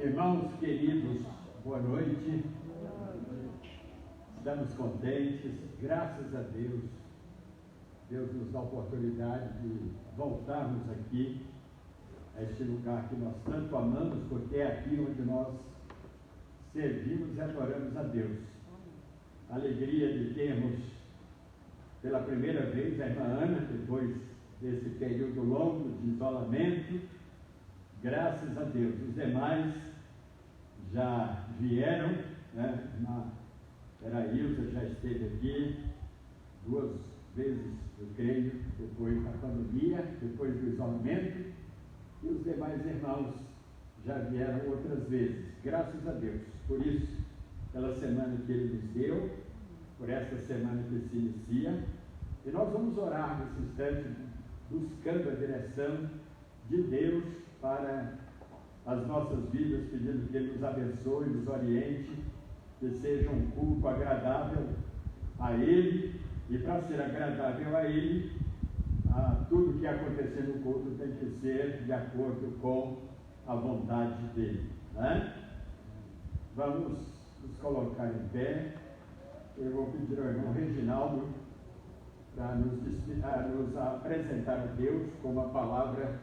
Irmãos queridos, boa noite. Estamos contentes, graças a Deus. Deus nos dá a oportunidade de voltarmos aqui a este lugar que nós tanto amamos, porque é aqui onde nós servimos e adoramos a Deus. A alegria de termos pela primeira vez a irmã Ana, depois desse período longo de isolamento, graças a Deus. Os demais já vieram, né? A Ilza já esteve aqui 2 vezes, eu creio, depois da pandemia, depois do isolamento, e os demais irmãos já vieram outras vezes, graças a Deus. Por isso, pela semana que Ele nos deu, por esta semana que se inicia, e nós vamos orar nesse instante, buscando a direção de Deus para as nossas vidas, pedindo que Ele nos abençoe, nos oriente, que seja um culto agradável a Ele, e para ser agradável a Ele, tudo que acontecer no culto tem que ser de acordo com a vontade dEle, né? Vamos nos colocar em pé. Eu vou pedir ao irmão Reginaldo para nos apresentar a Deus com uma palavra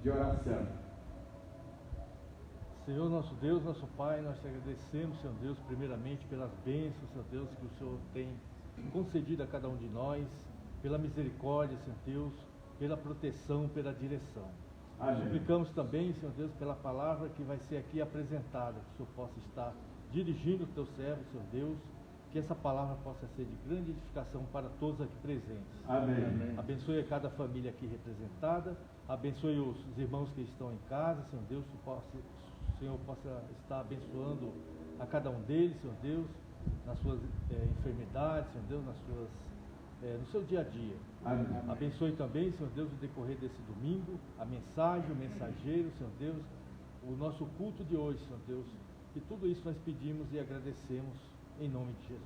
de oração. Senhor nosso Deus, nosso Pai, nós te agradecemos, Senhor Deus, primeiramente pelas bênçãos, Senhor Deus, que o Senhor tem concedido a cada um de nós, pela misericórdia, Senhor Deus, pela proteção, pela direção. Amém. Suplicamos também, Senhor Deus, pela palavra que vai ser aqui apresentada, que o Senhor possa estar dirigindo o teu servo, Senhor Deus, que essa palavra possa ser de grande edificação para todos aqui presentes. Amém. Amém. Abençoe a cada família aqui representada, abençoe os irmãos que estão em casa, Senhor Deus, o Senhor possa estar abençoando a cada um deles, Senhor Deus, nas suas enfermidades, Senhor Deus, no seu dia a dia. Amém. Abençoe também, Senhor Deus, o decorrer desse domingo, a mensagem, o mensageiro, Senhor Deus, o nosso culto de hoje, Senhor Deus, que tudo isso nós pedimos e agradecemos em nome de Jesus.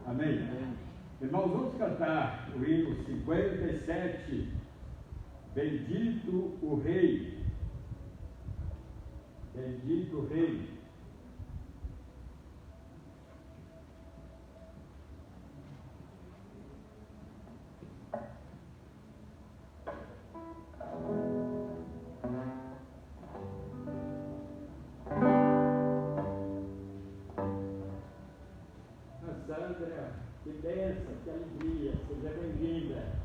Amém. Amém. Irmãos, vamos cantar o hino 57, Bendito o Rei. Bendito o Rei. Sandra, que bênção, que alegria, seja bem-vinda.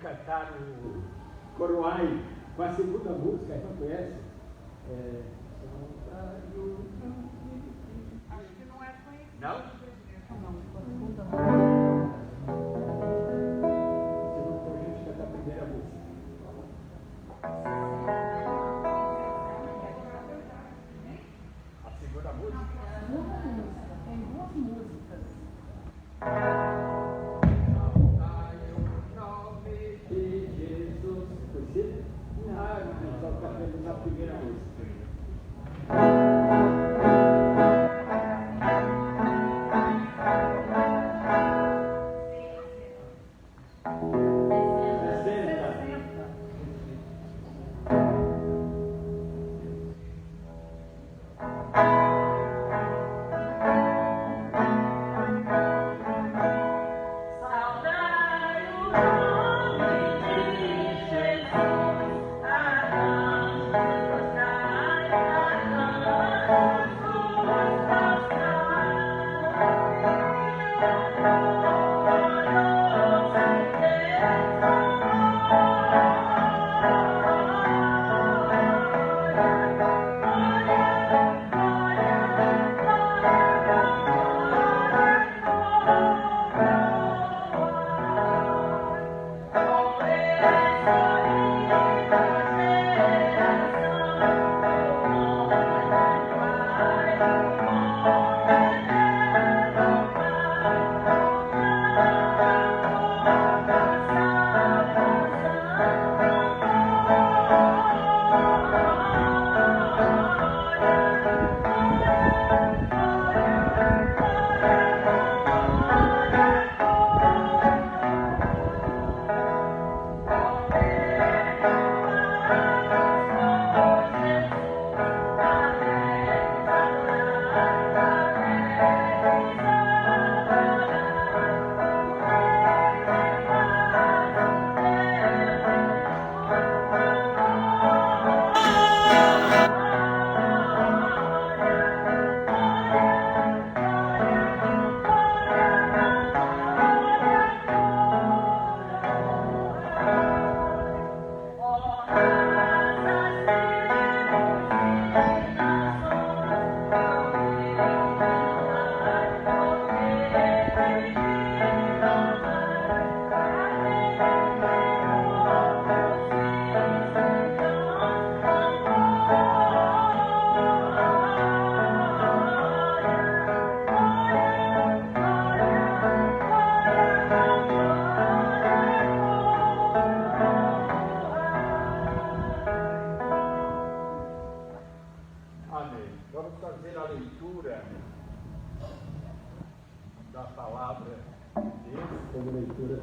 cantar o Coroai com a segunda música, não conhece? Acho que não é conhecido. Não? Não, com a segunda música. Se não for, a gente canta a primeira música. A segunda música? Tem duas músicas. Saudai o nome de Jesus. Conhecido? Ah, eu só cantando na primeira música.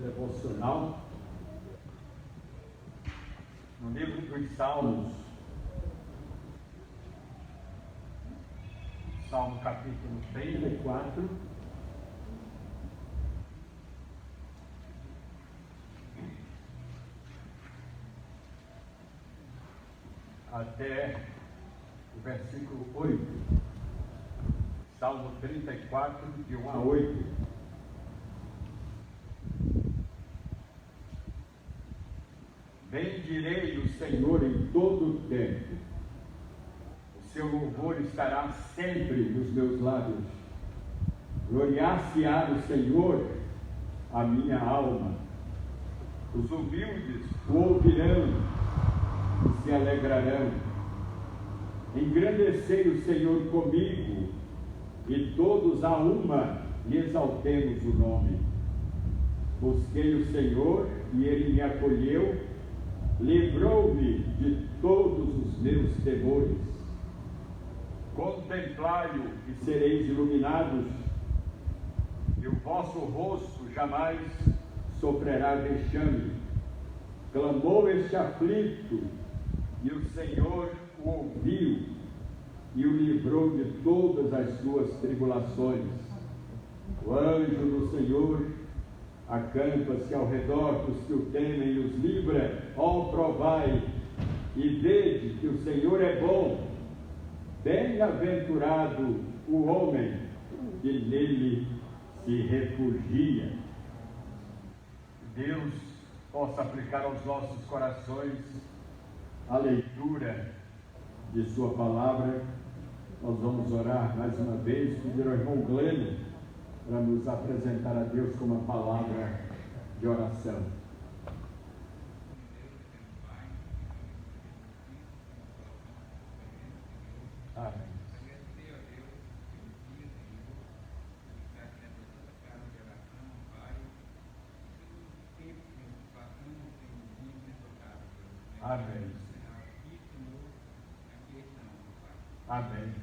Devocional no livro dos Salmos, Salmo capítulo 34, até o versículo 8. Salmo 34, de 1 a 8. Bendirei o Senhor em todo o tempo. O seu louvor estará sempre nos meus lábios. Gloriar-se-á o Senhor a minha alma. Os humildes o ouvirão e se alegrarão. Engrandecei o Senhor comigo, e todos a uma lhe exaltemos o nome. Busquei o Senhor e ele me acolheu, livrou-me de todos os meus temores. Contemplai-o e sereis iluminados, e o vosso rosto jamais sofrerá vexame. Clamou este aflito, e o Senhor o ouviu, e o livrou de todas as suas tribulações. O anjo do Senhor acampa-se ao redor dos que o temem e os livra. Ó, provai e vede que o Senhor é bom. Bem-aventurado o homem que nele se refugia. Deus possa aplicar aos nossos corações a leitura de sua palavra. Nós vamos orar mais uma vez, pedir ao irmão Glênio para nos apresentar a Deus com uma palavra de oração. Amém. Amém. Amém.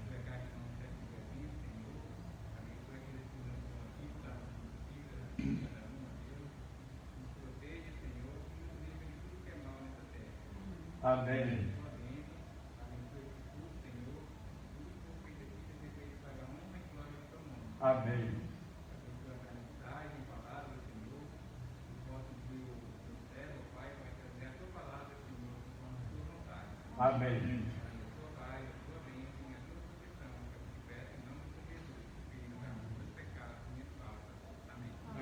Amém. Amém. Amém.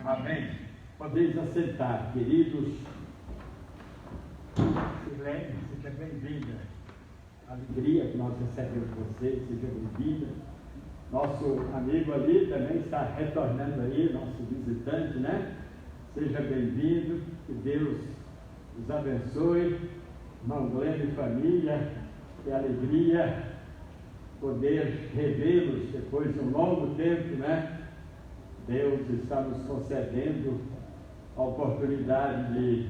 Amém. Podeis assentar, queridos. Silene, seja bem-vinda. Alegria que nós recebemos você, seja bem-vinda. Nosso amigo ali também está retornando aí, nosso visitante, né? Seja bem-vindo, que Deus os abençoe. Irmão Glênio e família, que alegria poder revê-los depois de um longo tempo, né? Deus está nos concedendo a oportunidade de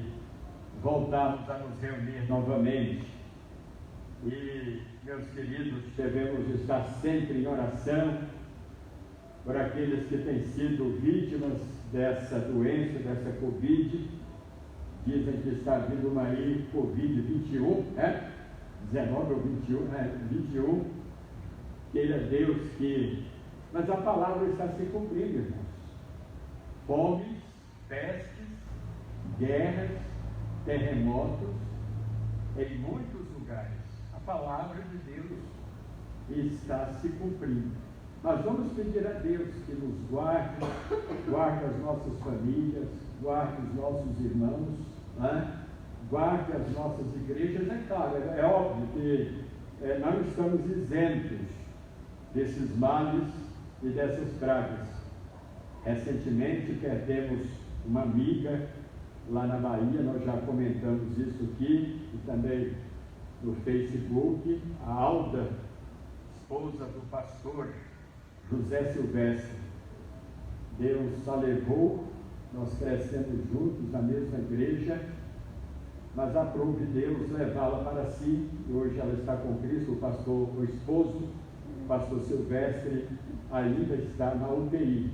voltarmos a nos reunir novamente. E, meus queridos, devemos estar sempre em oração por aqueles que têm sido vítimas dessa doença, dessa Covid. Dizem que está vindo uma aí, Covid-21, né? 19 ou 21, 21. Queira Deus que... Mas a palavra está se cumprindo, irmãos. Fomes, pestes, guerras, terremotos, em muitos lugares. A palavra de Deus está se cumprindo. Mas vamos pedir a Deus que nos guarde, guarde as nossas famílias, guarde os nossos irmãos, né? Guarde as nossas igrejas. É claro, é óbvio que não estamos isentos desses males e dessas pragas. Recentemente perdemos uma amiga lá na Bahia, nós já comentamos isso aqui e também no Facebook, a Alda, esposa do pastor José Silvestre. Deus a levou, nós crescemos juntos na mesma igreja, mas aprove Deus levá-la para si, e hoje ela está com Cristo. O esposo, o pastor Silvestre, ainda está na UTI.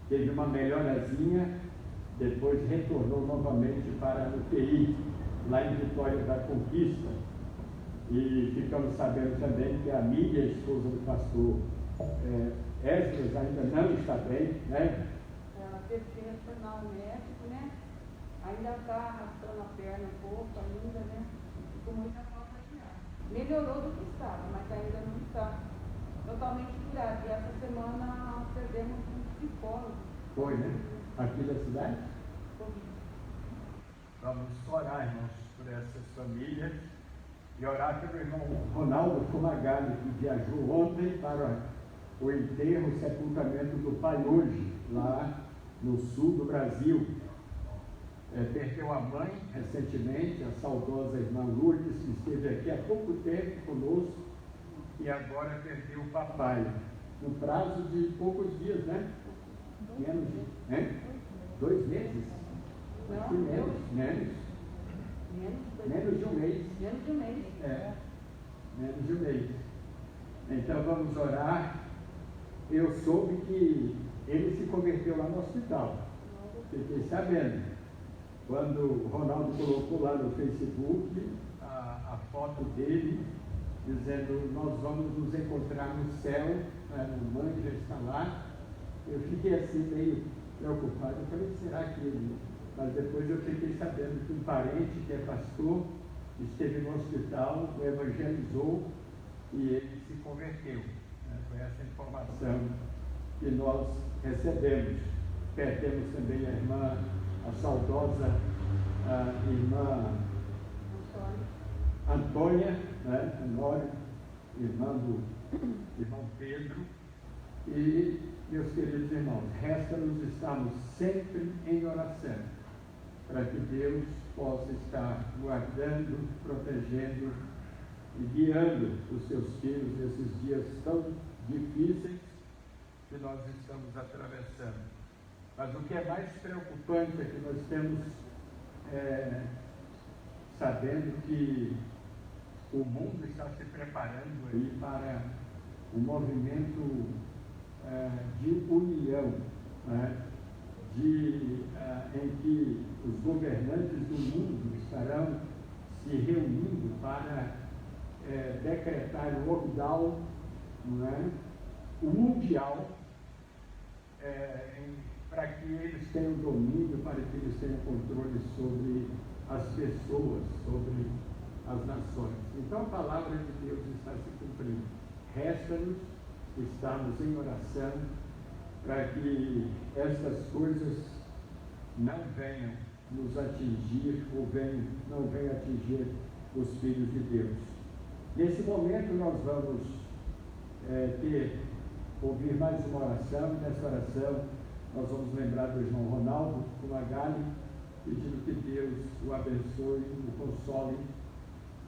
Teve uma melhorazinha, depois retornou novamente para a UTI, lá em Vitória da Conquista. E ficamos sabendo também que a Mídia, esposa do pastor Esdras, ainda não está bem, né? Ela teve que retornar ao médico, né? Ainda está arrastando a perna um pouco ainda, né? E com muita falta de ar. Melhorou do que estava, mas ainda não está totalmente curado. E essa semana nós perdemos um psicólogo. Foi, né? Aqui da cidade? Foi. Vamos orar, irmãos, por essas famílias e orar pelo irmão Ronaldo Fumagalli, que viajou ontem para o enterro, o sepultamento do pai hoje, lá no sul do Brasil. Perdeu a mãe recentemente, a saudosa irmã Lourdes, que esteve aqui há pouco tempo conosco, e agora perdeu o papai, no prazo de poucos dias, né? Menos de 2 meses? Acho que menos de um mês. Menos de um mês. Menos de um mês. Então vamos orar. Eu soube que ele se converteu lá no hospital. Fiquei sabendo. Quando o Ronaldo colocou lá no Facebook a foto dele, dizendo: nós vamos nos encontrar no céu, a mãe já está lá. Eu fiquei assim meio preocupado. Eu falei: será que ele... Mas depois eu fiquei sabendo que um parente que é pastor esteve no hospital, o evangelizou e ele se converteu. Foi essa informação que nós recebemos. Perdemos também a irmã, a saudosa a irmã Antônia, né? Honório, irmão Pedro. E, meus queridos irmãos, resta-nos estarmos sempre em oração, para que Deus possa estar guardando, protegendo e guiando os seus filhos nesses dias tão difíceis que nós estamos atravessando. Mas o que é mais preocupante é que nós temos sabendo que o mundo está se preparando aí para um movimento de união, né? Em que os governantes do mundo estarão se reunindo para decretar o lockdown, né? O mundial, para que eles tenham domínio, para que eles tenham controle sobre as pessoas, sobre as nações. Então a palavra de Deus está se cumprindo. Resta-nos estarmos em oração para que estas coisas não venham nos atingir ou não venham atingir os filhos de Deus. Nesse momento nós vamos ouvir mais uma oração. Nessa oração nós vamos lembrar do irmão Ronaldo com Magali, pedindo que Deus o abençoe, o console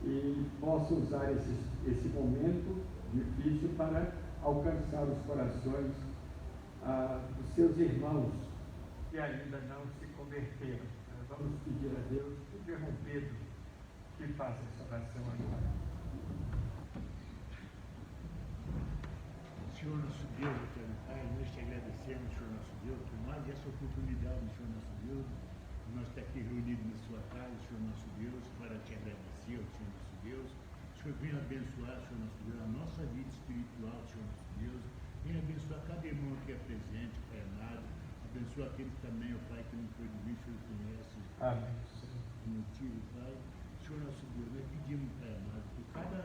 e possa usar esse momento difícil para alcançar os corações dos seus irmãos que ainda não se converteram. Vamos pedir a Deus, o irmão Pedro, que faça essa oração agora. Senhor nosso Deus, eterno Pai, nós te agradecemos, Senhor nosso Deus, por mais essa oportunidade, Senhor nosso Deus, de nós estar aqui reunidos na sua casa, Senhor nosso Deus, para te agradecer, Senhor nosso Deus. O Senhor venha abençoar, Senhor nosso Deus, a nossa vida espiritual, Senhor nosso Deus. Venha abençoar cada irmão que é presente, Pai amado. Abençoa aqueles também, ó Pai, que não foi do vídeo, o Senhor conhece. Amém. O motivo, Pai. Senhor nosso Deus, nós pedimos, Pai amado, por cada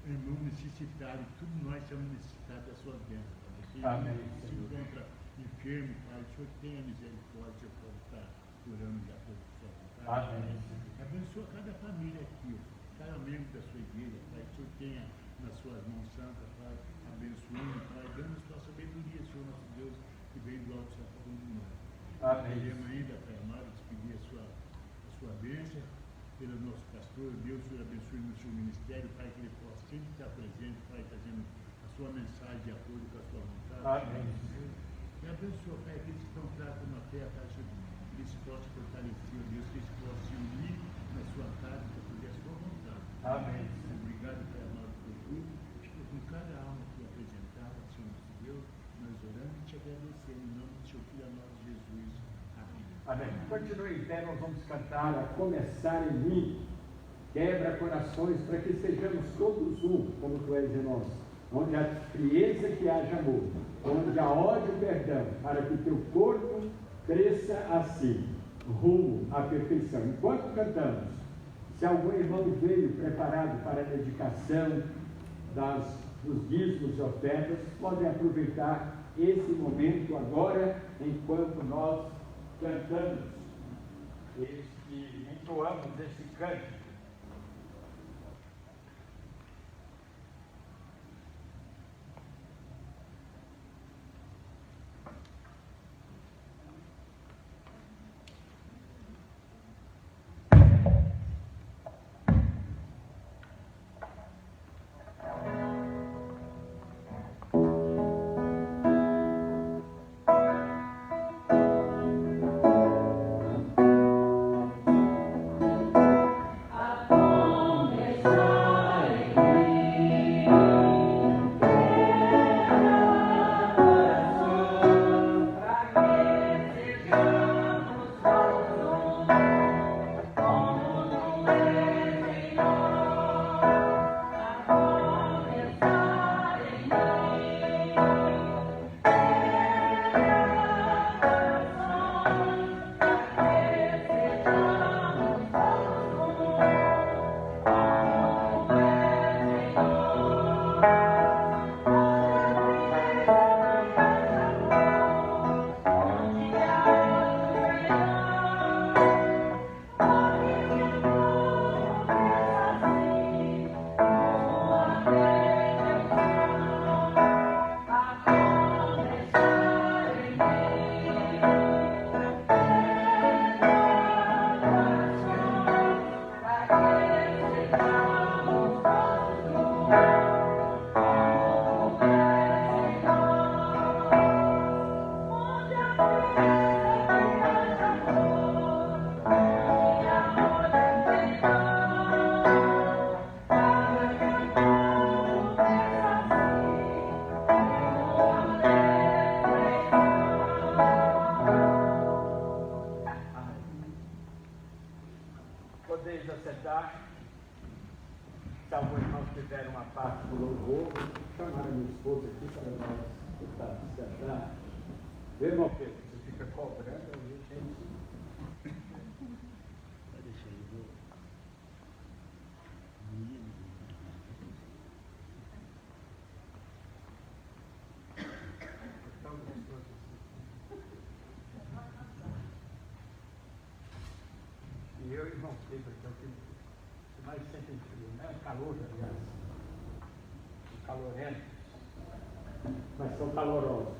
irmão necessitado, todos nós somos necessitados da sua bênção. Amém. Se encontra enfermo, Pai, o Senhor tenha misericórdia, o Senhor pode estar orando de acordo com a sua vontade. Amém. Abençoa cada família aqui, ó, cada membro da sua igreja, Pai, que o Senhor tenha nas suas mãos santas, Pai, abençoando, Pai, dando sua sabedoria, Senhor nosso Deus, que vem do alto céu para de nós. Amém. Queremos ainda, Pai amado, despedir a sua bênção pelo nosso pastor. Deus o abençoe no seu ministério, Pai, que ele possa sempre estar presente, Pai, trazendo a sua mensagem de acordo com a sua vontade. Amém. E abençoa, Pai, aqueles que estão fracos na fé, Pai, que eles possam fortalecer, Deus, que eles possam se unir na sua casa para fazer a sua vontade. Amém. Obrigado, Pai amado, por tudo. Com cada alma que apresentada, Senhor nosso Deus, nós oramos e te agradecemos em nome do seu Filho amado Jesus. Amém. Amém. Continue em pé, nós vamos cantar a começar em mim. Quebra corações para que sejamos todos um, como tu és em nós. Onde há frieza que haja amor, onde há ódio e perdão, para que teu corpo cresça assim, rumo à perfeição. Enquanto cantamos, se algum irmão veio preparado para a dedicação dos dízimos e ofertas, podem aproveitar esse momento agora, enquanto nós cantamos, entoamos esse canto. A podeis assentar. Se algum irmão tiver uma parte do louvor, vou chamar a minha esposa aqui para nós escutarmos cantar. Vê, irmão Pedro, você fica cobrando, a gente. Vai deixar aí, viu? E eu e o irmão Pedro, que é o que mais sentem frio, né? O calor, aliás. O calorento. Mas são calorosos.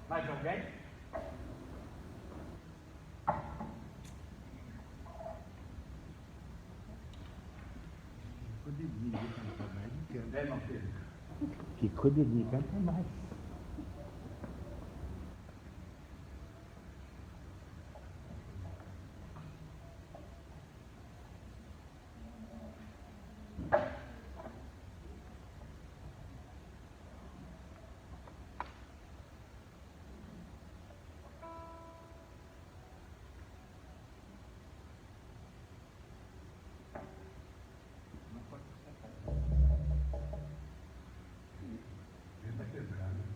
Mais alguém? Quando ele canta mais, ele canta. É, irmão Pedro? Que quando ele canta mais. Ele está quebrando.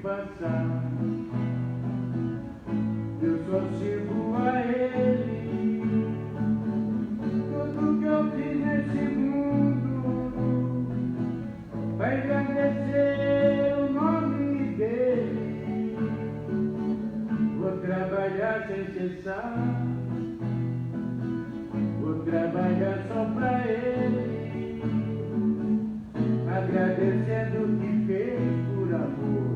passar. Eu só sirvo a Ele. Tudo que eu fiz nesse mundo vai engrandecer o nome dele. Vou trabalhar sem cessar, vou trabalhar só pra Ele, agradecendo o que fez por amor.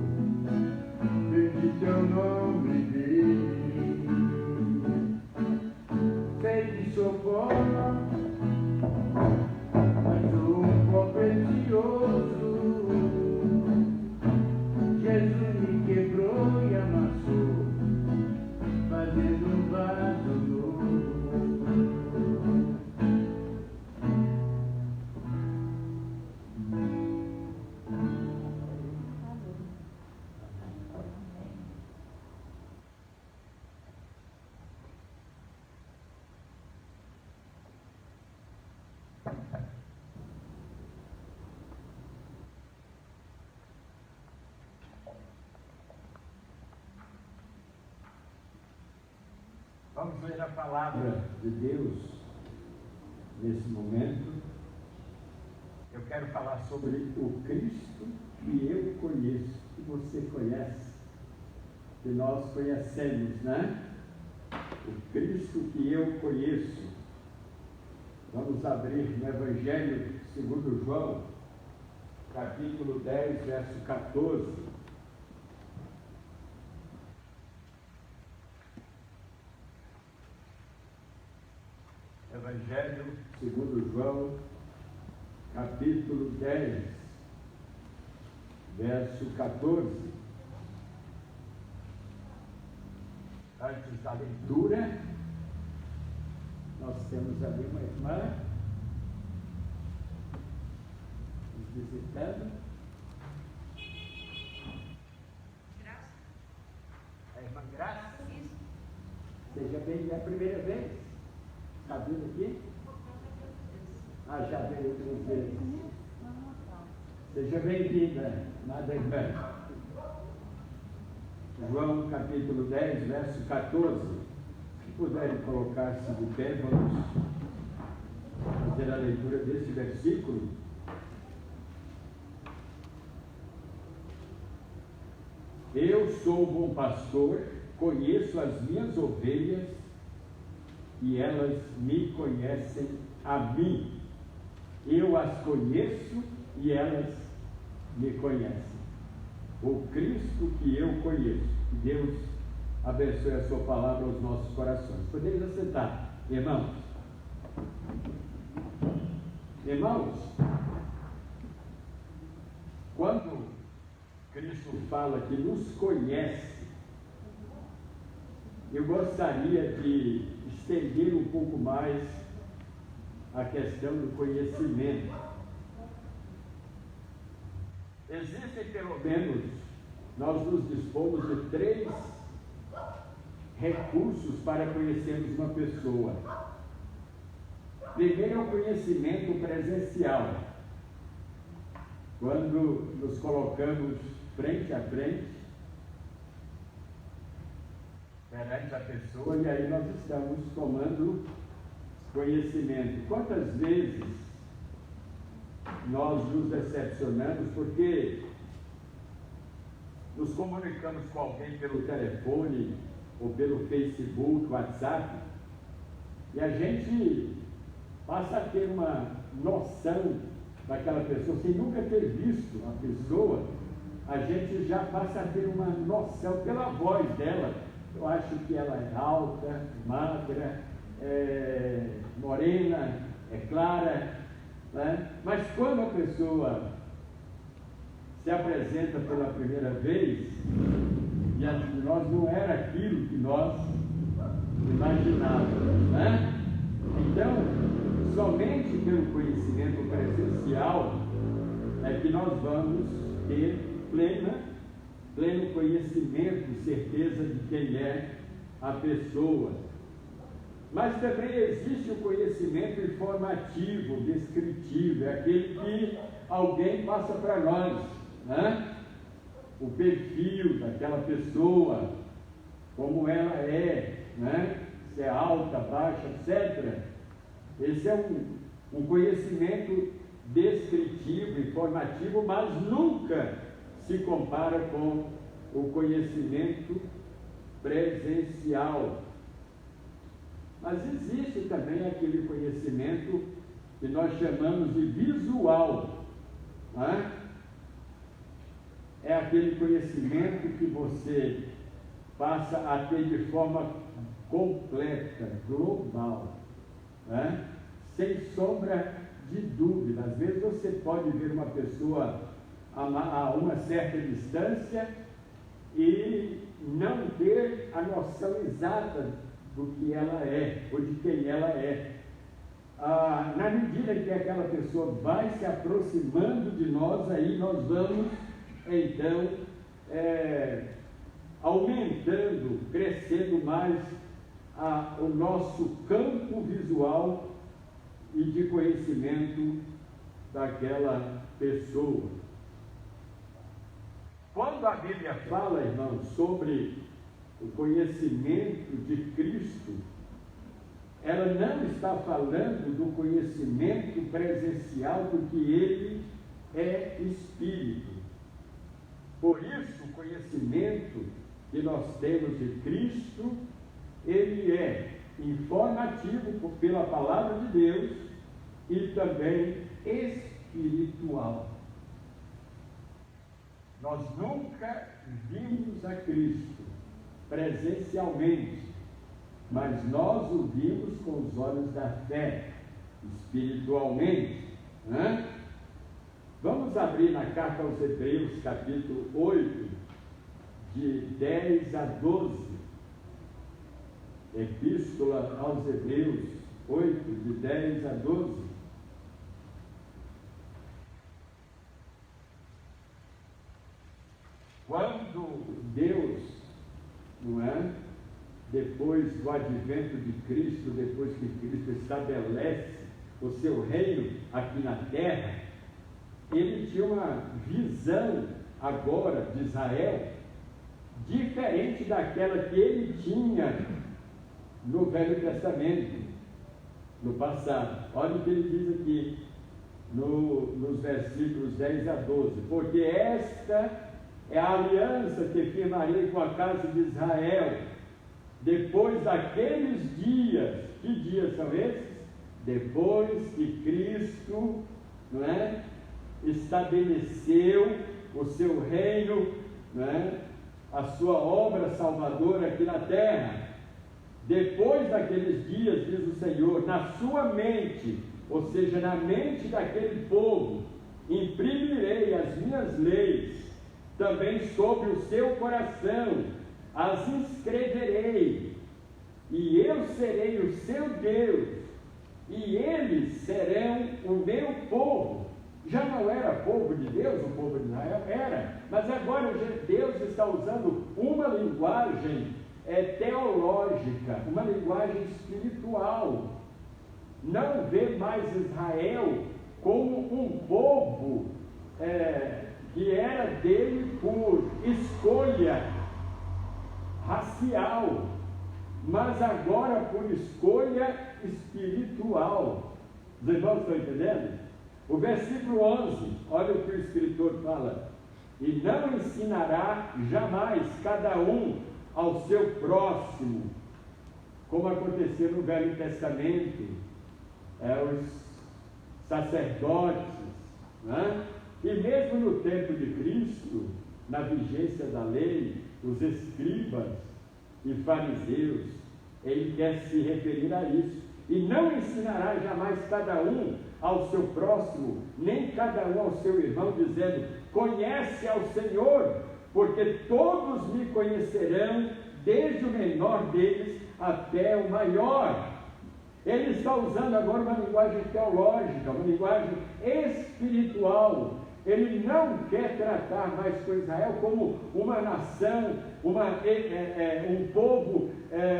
Bendito é o nome dele. Sei que sou pó, mas sou um pó precioso. Jesus me quebrou e amassou, fazendo um vaso novo. Vamos ler a palavra de Deus nesse momento. Eu quero falar sobre o Cristo que eu conheço, que você conhece, que nós conhecemos, né? O Cristo que eu conheço. Vamos abrir no Evangelho segundo João, capítulo 10, verso 14. Evangelho segundo João, capítulo 10, verso 14. Antes da leitura, nós temos ali uma irmã nos visitando. Graça. A irmã Graça. Isso. Seja bem-vinda, é a primeira vez. Está vindo aqui? Ah, já veio outras vezes. Seja bem-vinda, amada irmã. João capítulo 10, verso 14. Se puderem colocar-se de pé, vamos fazer a leitura desse versículo. Eu sou o bom pastor, conheço as minhas ovelhas e elas me conhecem a mim. Eu as conheço e elas me conhecem. O Cristo que eu conheço. Que Deus abençoe a sua palavra aos nossos corações. Podemos assentar, irmãos. Irmãos, quando Cristo fala que nos conhece, eu gostaria de estender um pouco mais a questão do conhecimento. Existem pelo menos, nós nos dispomos de 3 recursos para conhecermos uma pessoa. Primeiro é o conhecimento presencial, quando nos colocamos frente a frente perante a pessoa, e aí nós estamos tomando conhecimento. Quantas vezes nós nos decepcionamos porque nos comunicamos com alguém pelo telefone ou pelo Facebook, WhatsApp, e a gente passa a ter uma noção daquela pessoa, sem nunca ter visto a pessoa, a gente já passa a ter uma noção pela voz dela. Eu acho que ela é alta, magra, morena, é clara, né? Mas quando a pessoa se apresenta pela primeira vez, diante de nós, não era aquilo que nós imaginávamos, né? Então, somente pelo conhecimento presencial é que nós vamos ter pleno conhecimento, certeza de quem é a pessoa. Mas também existe o conhecimento informativo, descritivo, é aquele que alguém passa para nós, né? o perfil daquela pessoa, como ela é, né? Se é alta, baixa, etc. Esse é um conhecimento descritivo, informativo, mas nunca se compara com o conhecimento presencial. Mas existe também aquele conhecimento que nós chamamos de visual, né? É aquele conhecimento que você passa a ter de forma completa, global, né? Sem sombra de dúvida. Às vezes você pode ver uma pessoa a uma certa distância e não ter a noção exata do que ela é, ou de quem ela é. Na medida que aquela pessoa vai se aproximando de nós, aí nós vamos, então, aumentando, crescendo mais o nosso campo visual e de conhecimento daquela pessoa. Quando a Bíblia fala, irmãos, sobre o conhecimento de Cristo, ela não está falando do conhecimento presencial, porque ele é Espírito. Por isso, o conhecimento que nós temos de Cristo, ele é informativo pela palavra de Deus e também espiritual. Nós nunca vimos a Cristo presencialmente, mas nós o vimos com os olhos da fé, espiritualmente, né? Vamos abrir na carta aos Hebreus, capítulo 8, de 10 a 12. Epístola aos Hebreus 8, de 10 a 12. Quando Deus, não é? Depois do advento de Cristo, depois que Cristo estabelece o seu reino aqui na terra, ele tinha uma visão agora de Israel diferente daquela que ele tinha no Velho Testamento, no passado. Olha o que ele diz aqui nos versículos 10 a 12: porque esta é a aliança que firmarei com a casa de Israel depois daqueles dias. Que dias são esses? Depois que Cristo, não é, estabeleceu o seu reino, não é, a sua obra salvadora aqui na terra. Depois daqueles dias, diz o Senhor, na sua mente, ou seja, na mente daquele povo, imprimirei as minhas leis, também sobre o seu coração, as inscreverei, e eu serei o seu Deus, e eles serão o meu povo. Já não era povo de Deus, o povo de Israel era, mas agora Deus está usando uma linguagem teológica, uma linguagem espiritual. Não vê mais Israel como um povo que era dele por escolha racial, mas agora por escolha espiritual. Os irmãos estão entendendo? O versículo 11, olha o que o escritor fala: e não ensinará jamais cada um ao seu próximo, como aconteceu no Velho Testamento, os sacerdotes, né? E mesmo no tempo de Cristo, na vigência da lei, os escribas e fariseus, ele quer se referir a isso. E não ensinará jamais cada um ao seu próximo, nem cada um ao seu irmão, dizendo: conhece ao Senhor, porque todos me conhecerão, desde o menor deles até o maior. Ele está usando agora uma linguagem teológica, uma linguagem espiritual. Ele não quer tratar mais com Israel como uma nação, um povo,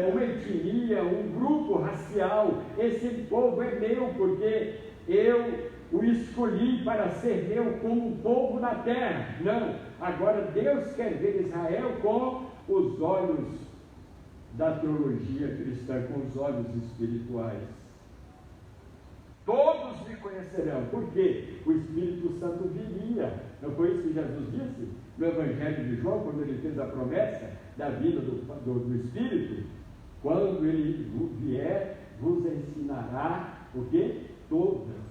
uma etnia, um grupo racial. Esse povo é meu, porque eu o escolhi para ser meu como um povo na terra. Não, agora Deus quer ver Israel com os olhos da teologia cristã, com os olhos espirituais. Todos me conhecerão, porque o Espírito Santo viria. Não foi isso que Jesus disse no Evangelho de João, quando ele fez a promessa da vinda do Espírito? Quando ele vier, vos ensinará o quê? Todas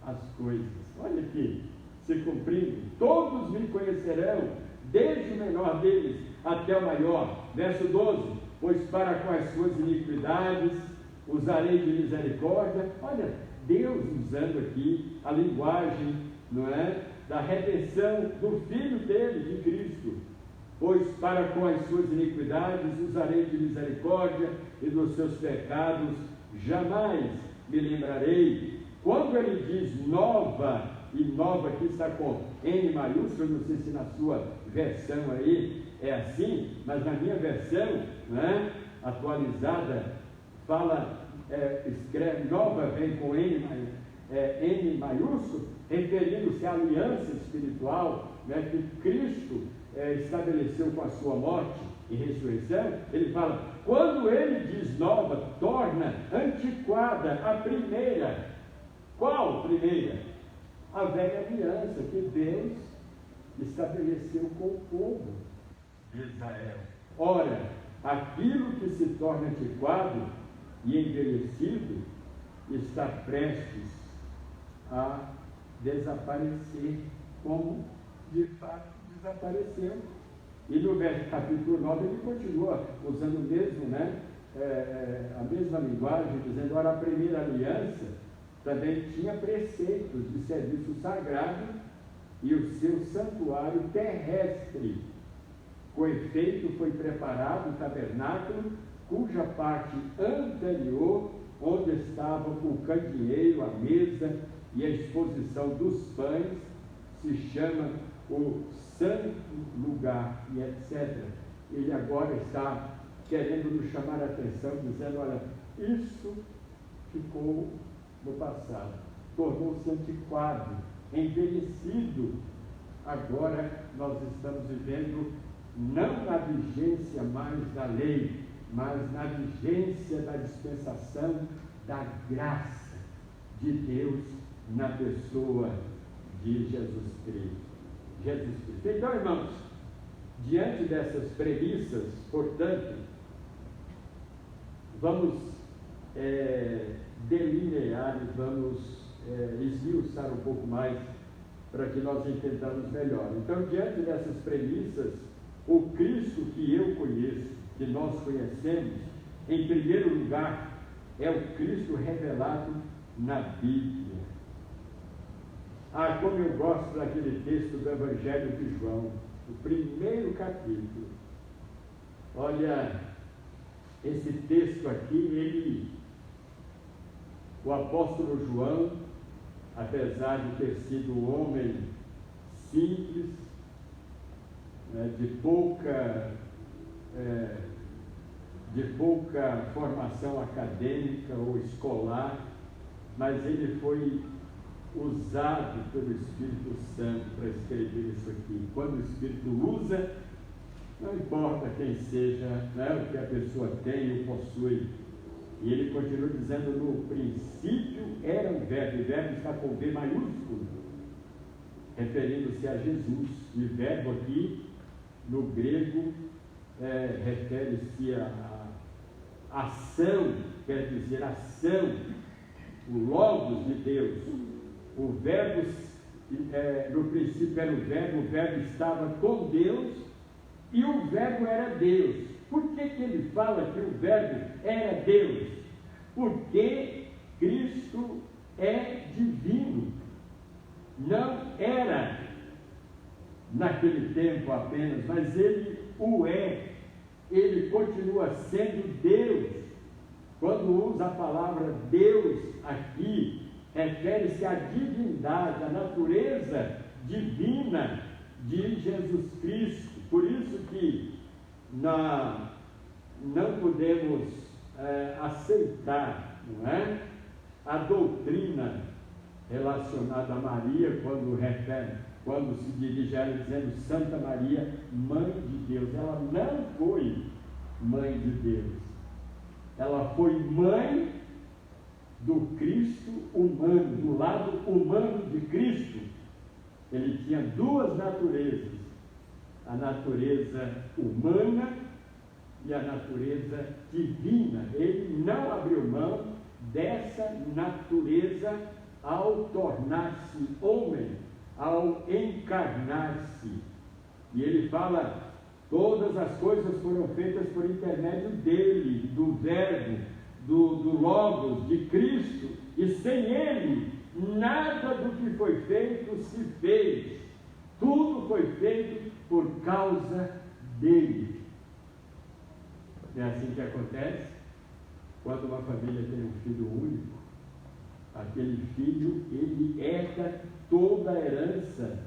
as coisas. Olha aqui, se cumprindo. Todos me conhecerão, desde o menor deles até o maior. Verso 12: pois para com as suas iniquidades usarei de misericórdia. Olha, Deus usando aqui a linguagem, não é, da redenção do Filho dele, de Cristo. Pois para com as suas iniquidades usarei de misericórdia, e dos seus pecados jamais me lembrarei. Quando ele diz nova, e nova aqui está com N maiúsculo, não sei se na sua versão aí é assim, mas na minha versão, né, atualizada, fala, escreve, nova vem com N maiúsculo, referindo-se à aliança espiritual, né, que Cristo estabeleceu com a sua morte e ressurreição. Ele fala, quando ele diz nova, torna antiquada a primeira. Qual primeira? A velha aliança que Deus estabeleceu com o povo de Israel. Ora, aquilo que se torna antiquado e envelhecido está prestes a desaparecer, como de fato desapareceu. E no capítulo 9 ele continua usando o mesmo, né, a mesma linguagem, dizendo, ora, a primeira aliança também tinha preceitos de serviço sagrado e o seu santuário terrestre. Com efeito, foi preparado o tabernáculo, cuja parte anterior, onde estava o candeeiro, a mesa e a exposição dos pães, se chama o santo lugar, e etc. Ele agora está querendo nos chamar a atenção, dizendo, olha, isso ficou no passado, tornou-se antiquado, envelhecido. Agora nós estamos vivendo não na vigência mais da lei, mas na vigência da dispensação da graça de Deus na pessoa de Jesus Cristo. Então, irmãos, diante dessas premissas, portanto, vamos delinear e vamos esmiuçar um pouco mais para que nós entendamos melhor. Então, diante dessas premissas, o Cristo que eu conheço, que nós conhecemos, em primeiro lugar, é o Cristo revelado na Bíblia. Como eu gosto daquele texto do Evangelho de João, o primeiro capítulo. Olha, esse texto aqui, o apóstolo João, apesar de ter sido um homem simples, de pouca formação acadêmica ou escolar, mas ele foi usado pelo Espírito Santo para escrever isso aqui. Quando o Espírito usa, não importa quem seja, né, o que a pessoa tem ou possui. E ele continua dizendo, no princípio era o verbo, e o verbo está com V maiúsculo, referindo-se a Jesus. E verbo aqui, no grego, refere-se a ação, quer dizer, ação, o Logos de Deus. O verbo, no princípio era o verbo estava com Deus, e o verbo era Deus. Por que ele fala que o verbo era Deus? Porque Cristo é divino. Não era naquele tempo apenas, mas ele o é. Ele continua sendo Deus. Quando usa a palavra Deus aqui, refere-se à divindade, à natureza divina de Jesus Cristo. Por isso que não podemos aceitar, não é, a doutrina relacionado a Maria, quando se dirige a ela dizendo Santa Maria, Mãe de Deus. Ela não foi mãe de Deus. Ela foi mãe do Cristo humano, do lado humano de Cristo. Ele tinha duas naturezas, a natureza humana e a natureza divina. Ele não abriu mão dessa natureza ao tornar-se homem, ao encarnar-se. E ele fala, todas as coisas foram feitas por intermédio dele, do Verbo, do Logos, de Cristo, e sem ele, nada do que foi feito se fez. Tudo foi feito por causa dele. É assim que acontece quando uma família tem um filho único. Aquele filho, ele herda toda a herança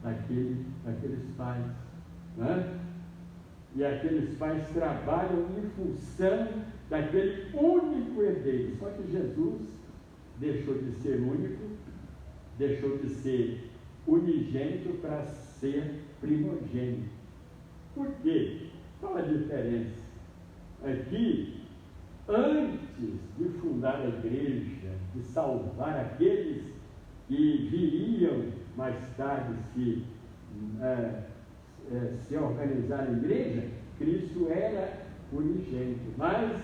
daqueles pais, né? E aqueles pais trabalham em função daquele único herdeiro. Só que Jesus deixou de ser único, deixou de ser unigênito para ser primogênito. Por quê? Qual a diferença? Aqui, antes de fundar a igreja, de salvar aqueles que viriam mais tarde se organizar na igreja, Cristo era unigênito. Mas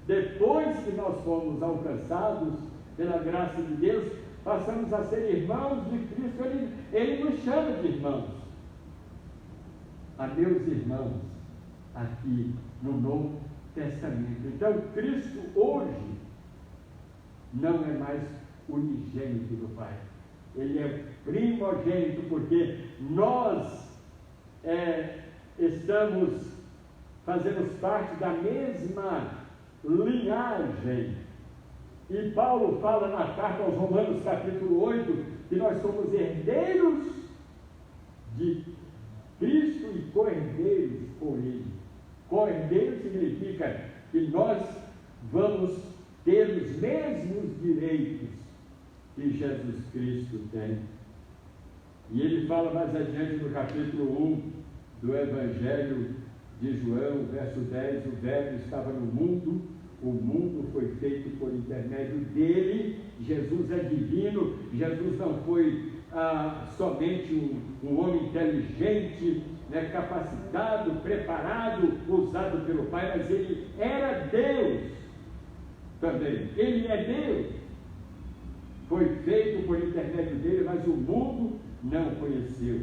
depois que nós fomos alcançados pela graça de Deus, passamos a ser irmãos de Cristo. Ele nos chama de irmãos. A meus irmãos, aqui no Novo Testamento. Então, Cristo hoje não é mais unigênito do Pai. Ele é primogênito, porque nós fazemos parte da mesma linhagem. E Paulo fala na carta aos Romanos, capítulo 8, que nós somos herdeiros de Cristo e co-herdeiros com Ele. Co-herdeiro significa que nós vamos ter os mesmos direitos que Jesus Cristo tem. E ele fala mais adiante no capítulo 1 do Evangelho de João, verso 10, o Verbo estava no mundo, o mundo foi feito por intermédio dele. Jesus é divino. Jesus não foi somente um homem inteligente, capacitado, preparado, usado pelo Pai, mas ele era Deus também. Ele é Deus. Foi feito por intermédio dele, mas o mundo não conheceu.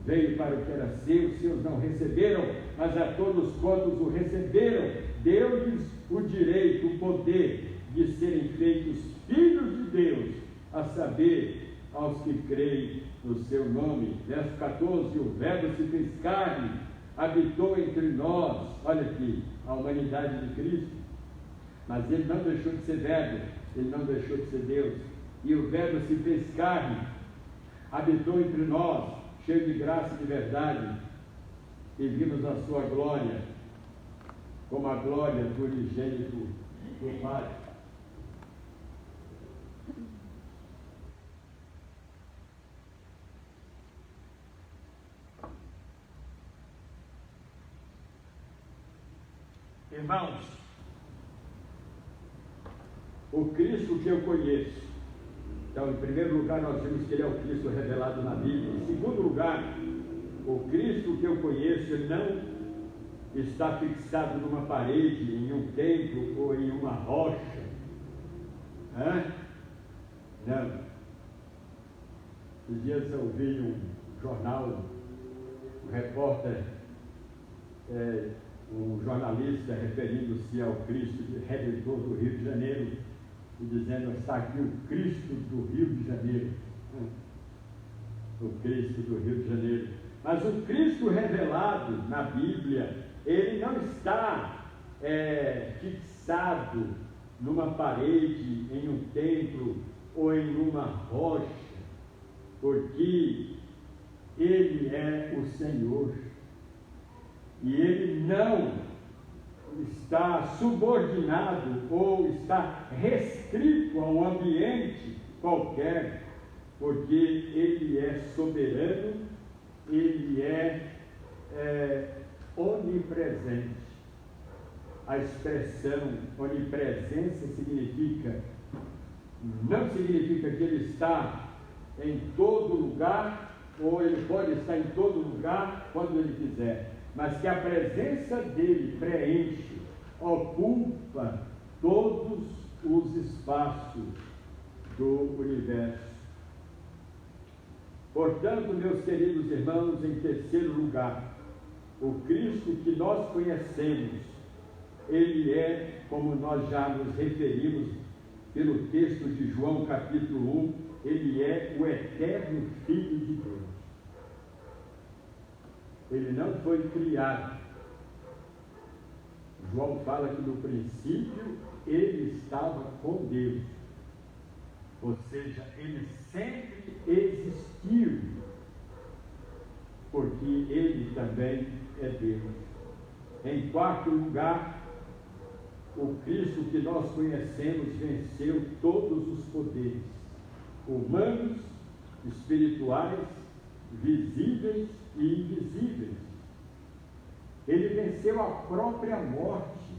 Veio para o que era seu, os seus não receberam, mas a todos quantos o receberam, deu-lhes o direito, o poder de serem feitos filhos de Deus, a saber, aos que creem no seu nome. Verso 14, o Verbo se fez carne, habitou entre nós. Olha aqui, a humanidade de Cristo. Mas ele não deixou de ser Verbo, ele não deixou de ser Deus. E o Verbo se fez carne, habitou entre nós, cheio de graça e de verdade, e vimos a sua glória, como a glória do unigênito do Pai. Irmãos, o Cristo que eu conheço, então, em primeiro lugar, nós vimos que ele é o Cristo revelado na Bíblia. Em segundo lugar, o Cristo que eu conheço, ele não está fixado numa parede, em um templo ou em uma rocha. Não. Esses dias eu vi um jornal, um repórter, um jornalista referindo-se ao Cristo Redentor do Rio de Janeiro, e dizendo, está aqui o Cristo do Rio de Janeiro. O Cristo do Rio de Janeiro. Mas o Cristo revelado na Bíblia, ele não está fixado numa parede, em um templo ou em uma rocha, porque ele é o Senhor. E ele não está subordinado ou está restrito a um ambiente qualquer. porque Ele é soberano, Ele é onipresente. A expressão onipresença não significa que Ele está em todo lugar, ou Ele pode estar em todo lugar quando Ele quiser, mas que a presença dEle preenche, ocupa todos os espaços do universo. Portanto, meus queridos irmãos, em terceiro lugar, o Cristo que nós conhecemos, Ele é, como nós já nos referimos pelo texto de João capítulo 1, Ele é o eterno Filho de Deus. Ele não foi criado. João fala que no princípio Ele estava com Deus. Ou seja, Ele sempre existiu, porque Ele também é Deus. Em quarto lugar, o Cristo que nós conhecemos venceu todos os poderes, humanos, espirituais, visíveis e invisíveis. Ele venceu a própria morte,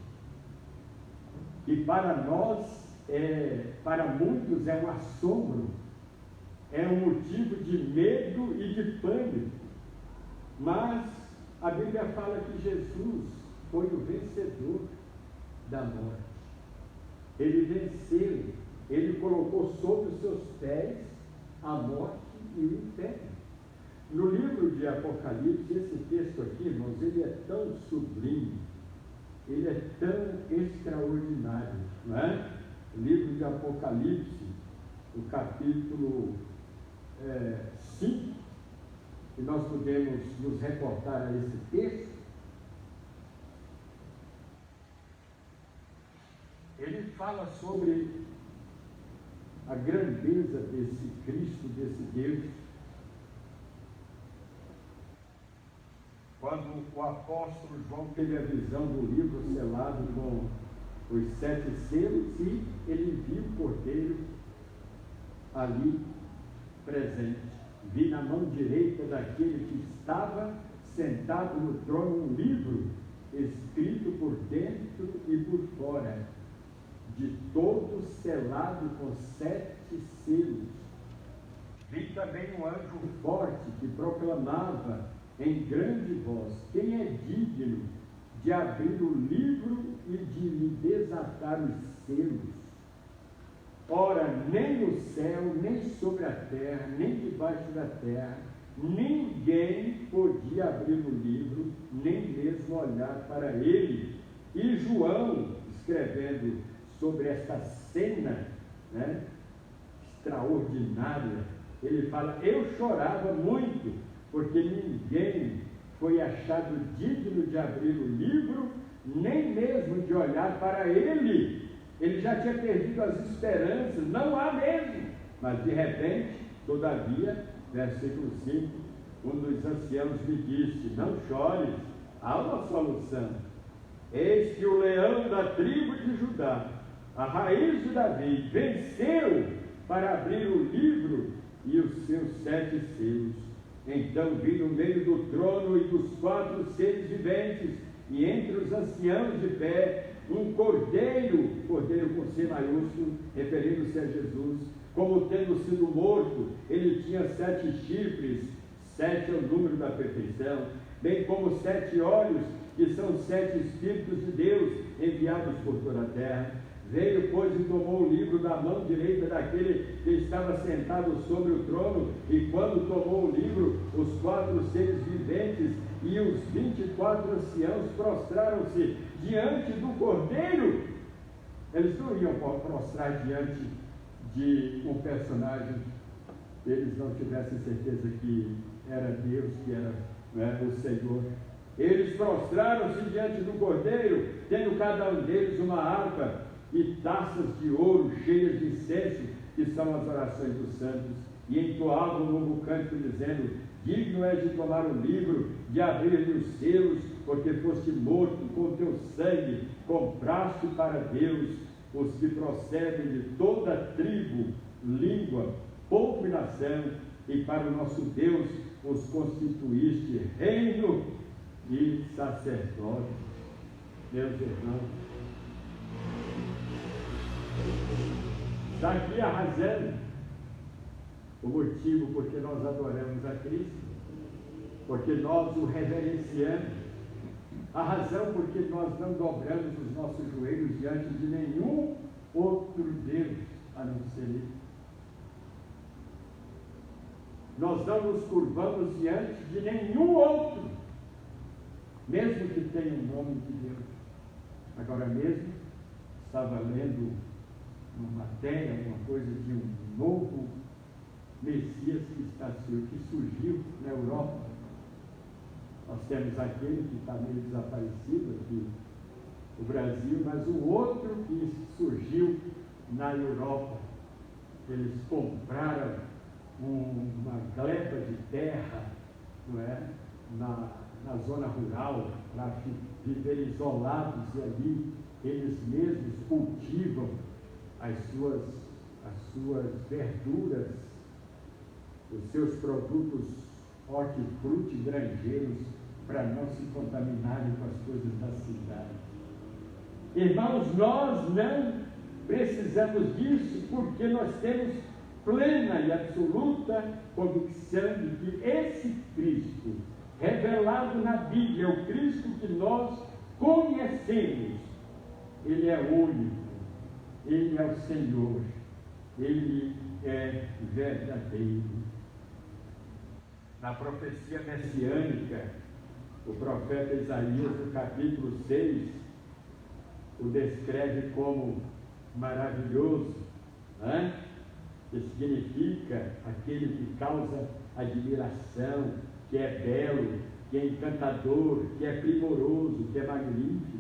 que para nós, para muitos é um assombro, é um motivo de medo e de pânico. Mas a Bíblia fala que Jesus foi o vencedor da morte. Ele venceu, Ele colocou sobre os seus pés a morte e o inferno. No livro de Apocalipse, esse texto aqui, irmãos, ele é tão sublime, ele é tão extraordinário, não é? O livro de Apocalipse, o capítulo 5, e nós podemos nos reportar a esse texto. Ele fala sobre a grandeza desse Cristo, desse Deus. Quando o apóstolo João teve a visão do livro selado com os 7 selos, e ele viu o Cordeiro ali presente. Vi na mão direita daquele que estava sentado no trono um livro escrito por dentro e por fora, de todo selado com 7 selos. Vi também um anjo forte que proclamava em grande voz: quem é digno de abrir o livro e de lhe desatar os selos? Ora, nem no céu, nem sobre a terra, nem debaixo da terra, ninguém podia abrir o livro, nem mesmo olhar para ele. E João, escrevendo sobre esta cena, né, extraordinária, ele fala: eu chorava muito, porque ninguém foi achado digno de abrir o livro, nem mesmo de olhar para ele. Ele já tinha perdido as esperanças, não há mesmo. Mas de repente, todavia, versículo 5, um dos anciãos me disse: não chores, há uma solução. Eis que o leão da tribo de Judá, a raiz de Davi, venceu para abrir o livro e os seus 7 selos. Então vi no meio do trono e dos 4 seres viventes, e entre os anciãos de pé, um cordeiro com C maiúsculo, referindo-se a Jesus, como tendo sido morto. Ele tinha 7 chifres, 7 é o número da perfeição, bem como 7 olhos, que são 7 Espíritos de Deus enviados por toda a terra. Veio, pois, e tomou o livro da mão direita daquele que estava sentado sobre o trono, e quando tomou o livro, os 4 seres viventes e os 24 anciãos prostraram-se diante do Cordeiro. Eles não iam prostrar diante de um personagem que eles não tivessem certeza que era Deus, que era o Senhor. Eles prostraram-se diante do Cordeiro, tendo cada um deles uma harpa e taças de ouro cheias de incenso, que são as orações dos santos, e entoavam um novo cântico, dizendo: digno és de tomar o livro, de abrir-lhe os selos, porque foste morto, com teu sangue compraste para Deus os que procedem de toda tribo, língua povo e nação, e para o nosso Deus os constituíste reino e sacerdócio. Meus irmãos, daqui a razão, o motivo porque nós adoramos a Cristo, porque nós o reverenciamos, a razão porque nós não dobramos os nossos joelhos diante de nenhum outro Deus a não ser Ele. Nós não nos curvamos diante de nenhum outro, mesmo que tenha o nome de Deus. Agora mesmo, estava lendo uma matéria, alguma coisa de um novo Messias que surgiu na Europa. Nós temos aquele que está meio desaparecido aqui no Brasil, mas o outro que surgiu na Europa. Eles compraram uma gleba de terra, não é? na zona rural, para viver isolados, e ali eles mesmos cultivam as suas verduras, os seus produtos hortifruti grangeiros, para não se contaminarem com as coisas da cidade. Irmãos, nós não precisamos disso, porque nós temos plena e absoluta convicção de que esse Cristo, revelado na Bíblia, o Cristo que nós conhecemos, Ele é único, Ele é o Senhor, Ele é verdadeiro. Na profecia messiânica, o profeta Isaías, no capítulo 6, o descreve como maravilhoso, né? Que significa aquele que causa admiração, que é belo, que é encantador, que é primoroso, que é magnífico.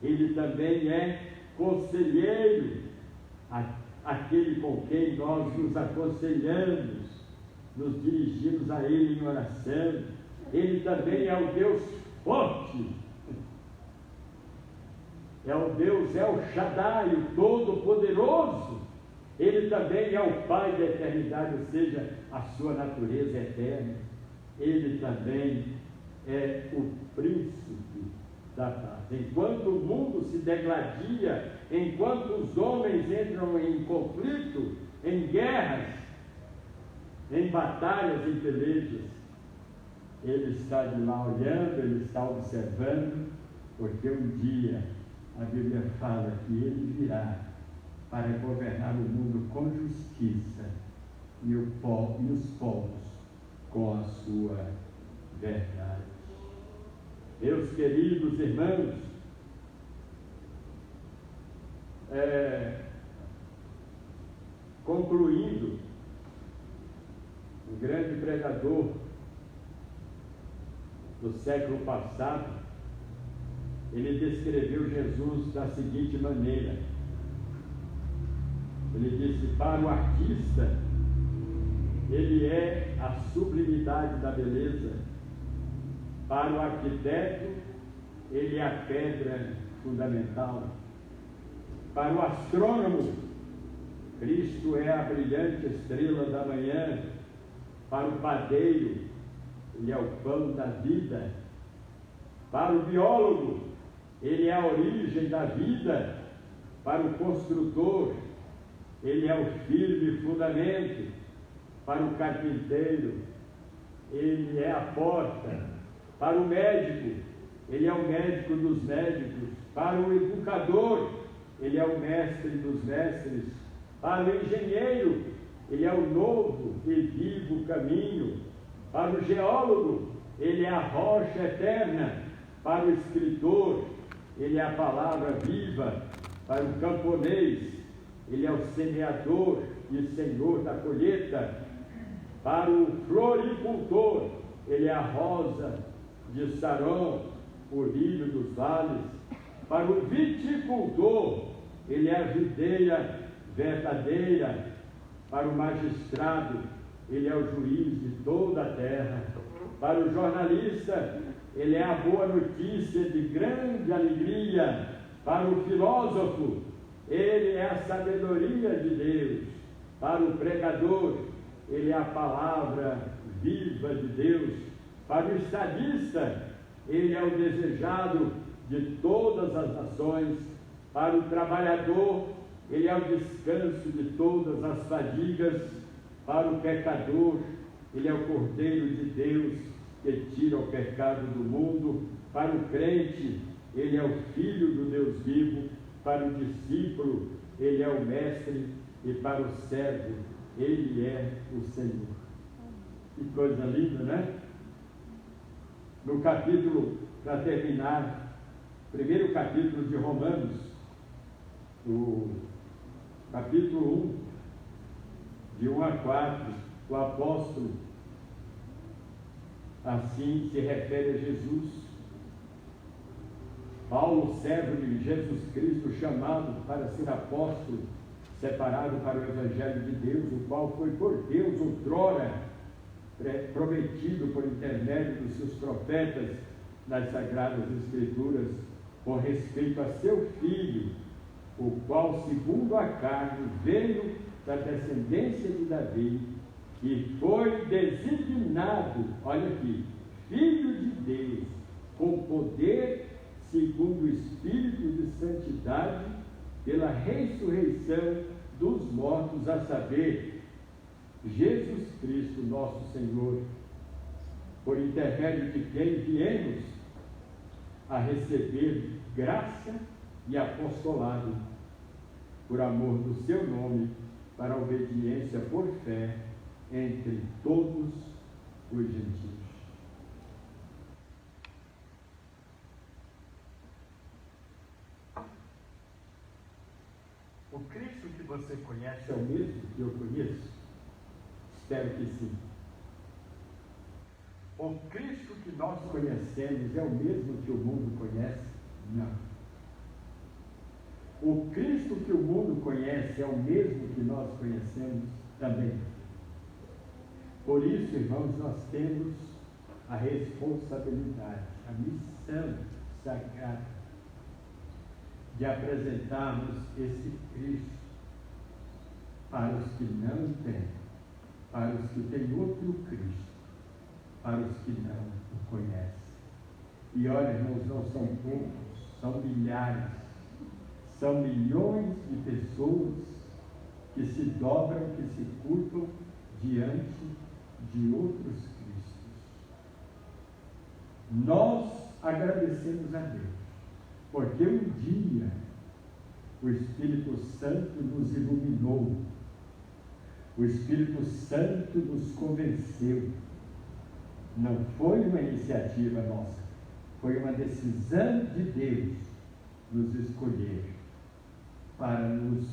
Ele também é conselheiro, aquele com quem nós nos aconselhamos, nos dirigimos a Ele em oração. Ele também é o Deus forte, é o Deus El Shaddai, o Todo-Poderoso. Ele também é o Pai da eternidade, ou seja, a sua natureza eterna. Ele também é o Príncipe da paz. Enquanto o mundo se degladia, enquanto os homens entram em conflito, em guerras, em batalhas, em pelejas, Ele está de lá olhando, Ele está observando, porque um dia a Bíblia fala que Ele virá para governar o mundo com justiça e os povos com a sua verdade. Meus queridos irmãos, concluindo, um grande pregador do século passado, ele descreveu Jesus da seguinte maneira. Ele disse: para o artista, ele é a sublimidade da beleza. Para o arquiteto, ele é a pedra fundamental. Para o astrônomo, Cristo é a brilhante estrela da manhã. Para o padeiro, Ele é o pão da vida. Para o biólogo, Ele é a origem da vida. Para o construtor, Ele é o firme fundamento. Para o carpinteiro, Ele é a porta. Para o médico, Ele é o médico dos médicos. Para o educador, Ele é o mestre dos mestres. Para o engenheiro, Ele é o novo e vivo caminho. Para o geólogo, Ele é a rocha eterna. Para o escritor, Ele é a palavra viva. Para o camponês, Ele é o semeador e senhor da colheita. Para o floricultor, Ele é a rosa de Saron, o lírio dos vales. Para o viticultor, Ele é a videira verdadeira. Para o magistrado, Ele é o juiz de toda a terra. Para o jornalista, Ele é a boa notícia de grande alegria. Para o filósofo, Ele é a sabedoria de Deus. Para o pregador, ele é a palavra viva de Deus. Para o estadista, ele é o desejado de todas as nações. Para o trabalhador, ele é o descanso de todas as fadigas. Para o pecador, ele é o Cordeiro de Deus que tira o pecado do mundo. Para o crente, ele é o Filho do Deus vivo. Para o discípulo, ele é o Mestre. E para o servo, ele é o Senhor. Que coisa linda, né? No capítulo, para terminar, primeiro capítulo de Romanos, o capítulo 1, de 1 a 4, o apóstolo assim se refere a Jesus. Paulo, servo de Jesus Cristo, chamado para ser apóstolo, separado para o Evangelho de Deus, o qual foi por Deus outrora prometido por intermédio dos seus profetas nas Sagradas Escrituras, com respeito a seu Filho, o qual, segundo a carne, veio da descendência de Davi, e foi designado, olha aqui, Filho de Deus, com poder, segundo o Espírito de santidade, pela ressurreição dos mortos, a saber, Jesus Cristo, nosso Senhor, por intermédio de quem viemos a receber graça e apostolado, por amor do seu nome, para a obediência por fé entre todos os gentios. O Cristo que você conhece é o mesmo que eu conheço? Espero que sim. O Cristo que nós conhecemos é o mesmo que o mundo conhece? Não. O Cristo que o mundo conhece é o mesmo que nós conhecemos? Também. Por isso, irmãos, nós temos a responsabilidade, a missão sagrada de apresentarmos esse Cristo para os que não têm, para os que têm outro Cristo, para os que não o conhecem. E olha, irmãos, não são poucos, são milhares, são milhões de pessoas que se dobram, que se curvam diante de outros Cristos. Nós agradecemos a Deus, porque um dia o Espírito Santo nos iluminou, o Espírito Santo nos convenceu. Não foi uma iniciativa nossa, foi uma decisão de Deus nos escolher para nos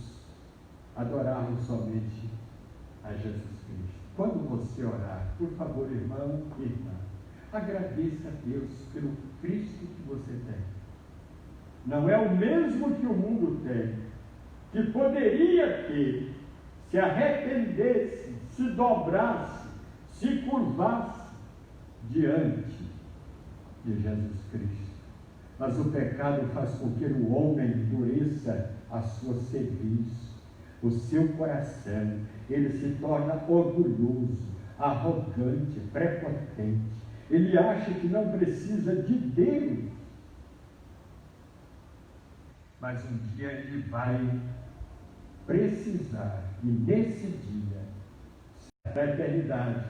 adorarmos somente a Jesus Cristo. Quando você orar, por favor, irmão e irmã, agradeça a Deus pelo Cristo que você tem. Não é o mesmo que o mundo tem, que poderia ter, se arrependesse, se dobrasse, se curvasse diante de Jesus Cristo. Mas o pecado faz com que o homem endureça a sua cerviz, o seu coração. Ele se torna orgulhoso, arrogante, prepotente. Ele acha que não precisa de Deus. Mas um dia ele vai precisar, e nesse dia, da eternidade,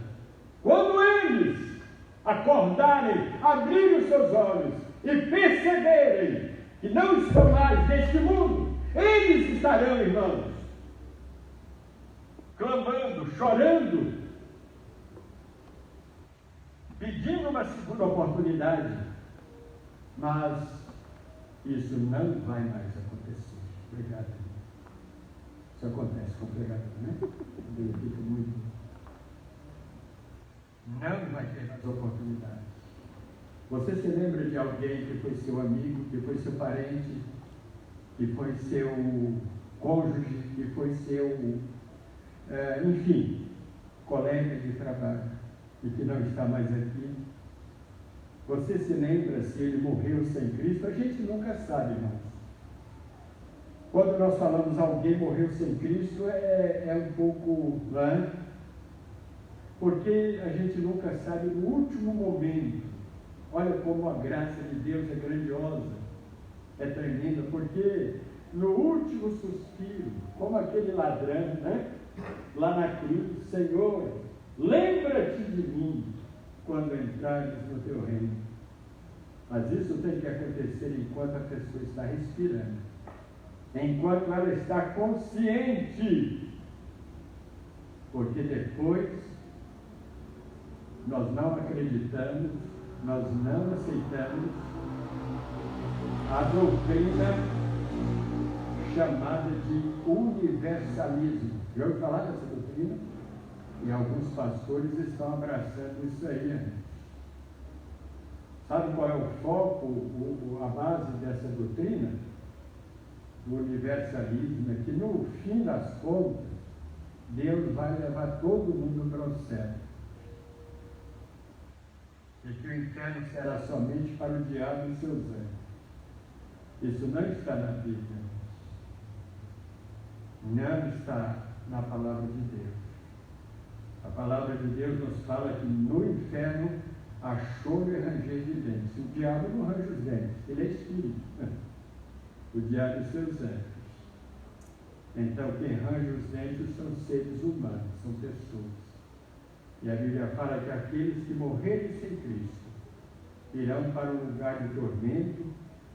quando eles acordarem, abrirem os seus olhos e perceberem que não estão mais neste mundo, eles estarão, irmãos, clamando, chorando, pedindo uma segunda oportunidade. Mas isso não vai mais acontecer. Obrigado. Isso acontece com o pregador, né? Ele fica muito. Não vai ter mais oportunidade. Você se lembra de alguém que foi seu amigo, que foi seu parente, que foi seu cônjuge, que foi seu, enfim, colega de trabalho, e que não está mais aqui? Você se lembra se ele morreu sem Cristo? A gente nunca sabe, irmãos. Quando nós falamos alguém morreu sem Cristo, é um pouco, né? Porque a gente nunca sabe no último momento. Olha como a graça de Deus é grandiosa, é tremenda, porque no último suspiro, como aquele ladrão, né? Lá na cruz, Senhor, lembra-te de mim quando entrares no teu reino. Mas isso tem que acontecer enquanto a pessoa está respirando, enquanto ela está consciente, porque depois nós não acreditamos, nós não aceitamos a doutrina chamada de universalismo. Já ouviu falar dessa doutrina? E alguns pastores estão abraçando isso aí, né? Sabe qual é o foco, a base dessa doutrina? Do universalismo, é que no fim das contas, Deus vai levar todo mundo para o céu. E que o inferno será somente para o diabo e seus anjos. Isso não está na Bíblia. Não está na palavra de Deus. A palavra de Deus nos fala que no inferno há choro e ranger de dentes. O diabo não range os dentes, ele é espírito. O diabo e seus anjos. Então quem range os dentes são seres humanos, são pessoas. E a Bíblia fala que aqueles que morrerem sem Cristo irão para um lugar de tormento,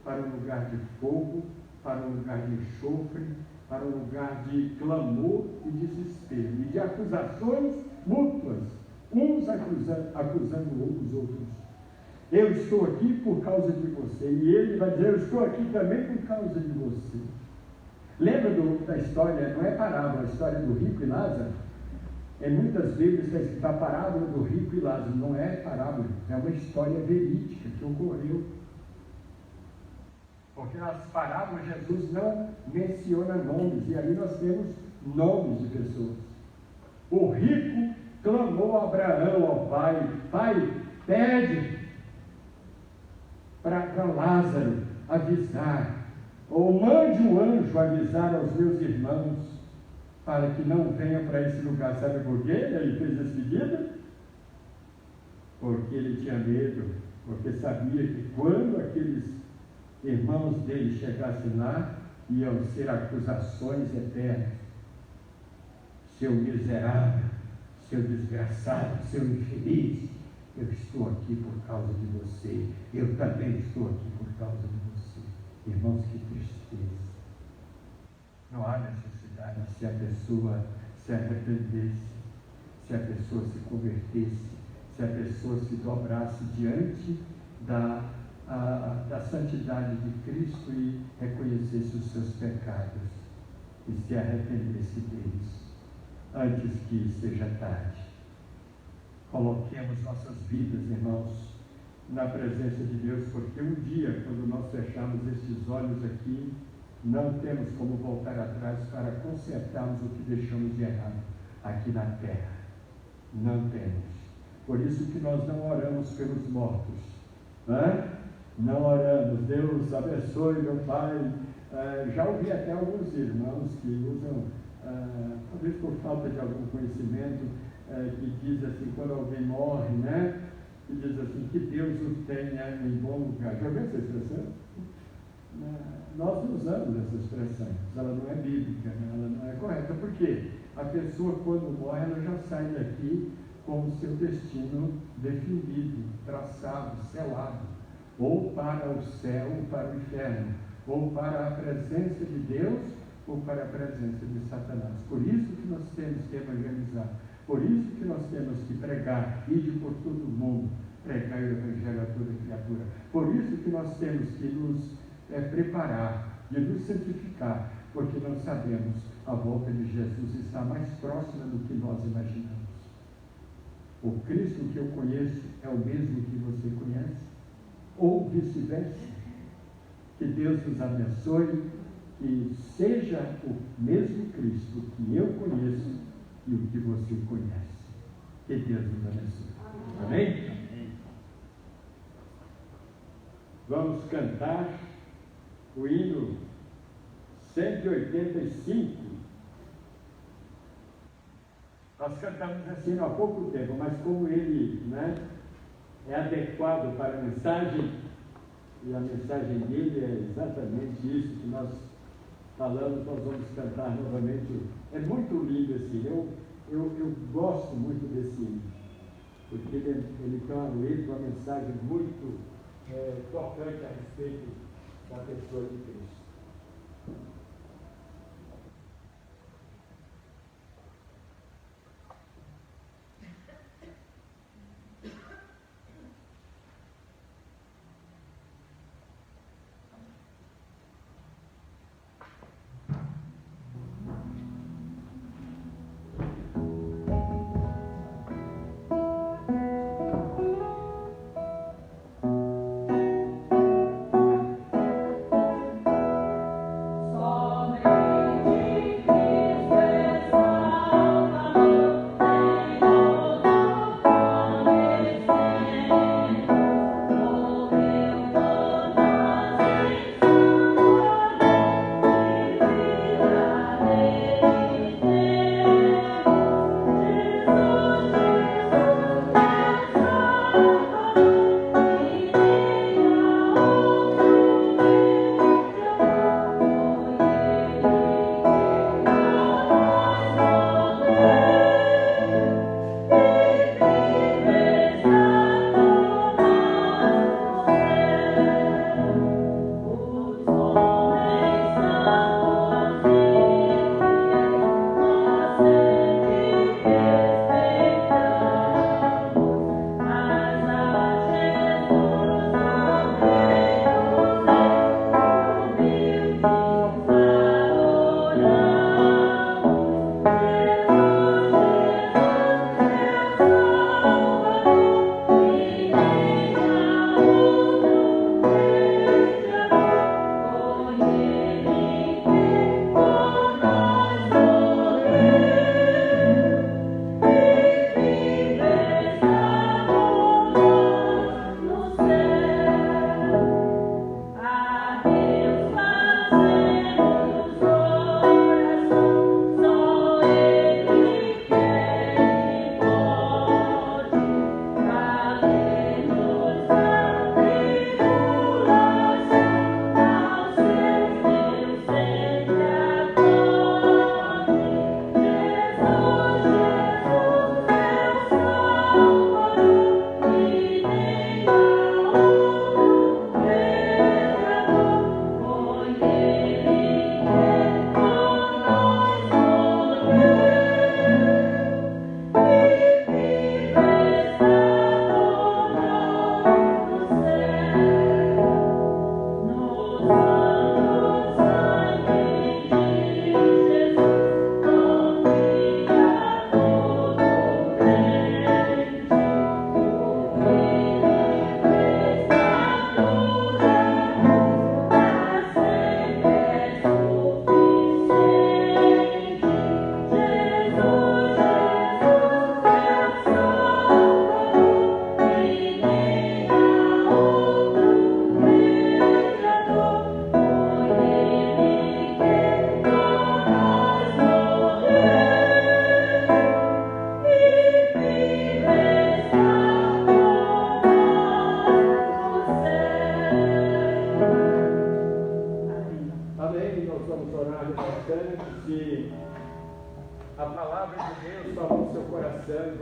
para um lugar de fogo, para um lugar de enxofre, para um lugar de clamor e desespero, e de acusações mútuas, uns acusando os outros. Eu estou aqui por causa de você, e ele vai dizer, eu estou aqui também por causa de você. Lembra da história, não é parábola, a história do rico e Lázaro? Em muitas vezes está escrito a parábola do rico e Lázaro, não é parábola, é uma história verídica que ocorreu. Porque nas parábolas Jesus não menciona nomes, e aí nós temos nomes de pessoas. O rico clamou a Abraão, ao pai, pai, pede para Lázaro avisar, ou mande um anjo avisar aos meus irmãos, para que não venham para esse lugar. Sabe por quê ele fez esse pedido? Porque ele tinha medo, porque sabia que quando aqueles irmãos dele chegassem lá, iam ser acusações eternas. Seu miserável, seu desgraçado, seu infeliz, eu estou aqui por causa de você, eu também estou aqui por causa de você. Irmãos, que tristeza. Não há necessidade se a pessoa se arrependesse, se a pessoa se convertesse, se a pessoa se dobrasse diante da santidade de Cristo e reconhecesse os seus pecados e se arrependesse deles, antes que seja tarde. Coloquemos nossas vidas, irmãos, na presença de Deus, porque um dia, quando nós fecharmos estes olhos aqui, não temos como voltar atrás para consertarmos o que deixamos de errado aqui na terra. Não temos. Por isso que nós não oramos pelos mortos. Não oramos. Deus abençoe meu pai. Já ouvi até alguns irmãos que usam, talvez por falta de algum conhecimento, que diz assim, quando alguém morre, né? Que diz assim, que Deus o tenha em bom lugar. Já ouviu essa expressão? Nós não usamos essa expressão, ela não é bíblica, né? Ela não é correta. Por quê? A pessoa, quando morre, ela já sai daqui com o seu destino definido, traçado, selado, ou para o céu, ou para o inferno, ou para a presença de Deus, ou para a presença de Satanás. Por isso que nós temos que evangelizar, por isso que nós temos que pregar, ir por todo o mundo, pregar o Evangelho a toda criatura. Por isso que nós temos que nos preparar, de nos santificar, porque nós sabemos a volta de Jesus está mais próxima do que nós imaginamos. O Cristo que eu conheço é o mesmo que você conhece, ou vice-versa. Que Deus nos abençoe, que seja o mesmo Cristo que eu conheço e o que você conhece. Que Deus nos abençoe. Amém? Amém. Vamos cantar o hino 185. Nós cantamos assim há pouco tempo, mas como ele, né, é adequado para a mensagem, e a mensagem dele é exatamente isso que nós falamos, nós vamos cantar novamente. É muito lindo esse hino, eu gosto muito desse hino, porque ele tem uma letra, uma mensagem muito tocante a respeito da pessoa de Cristo.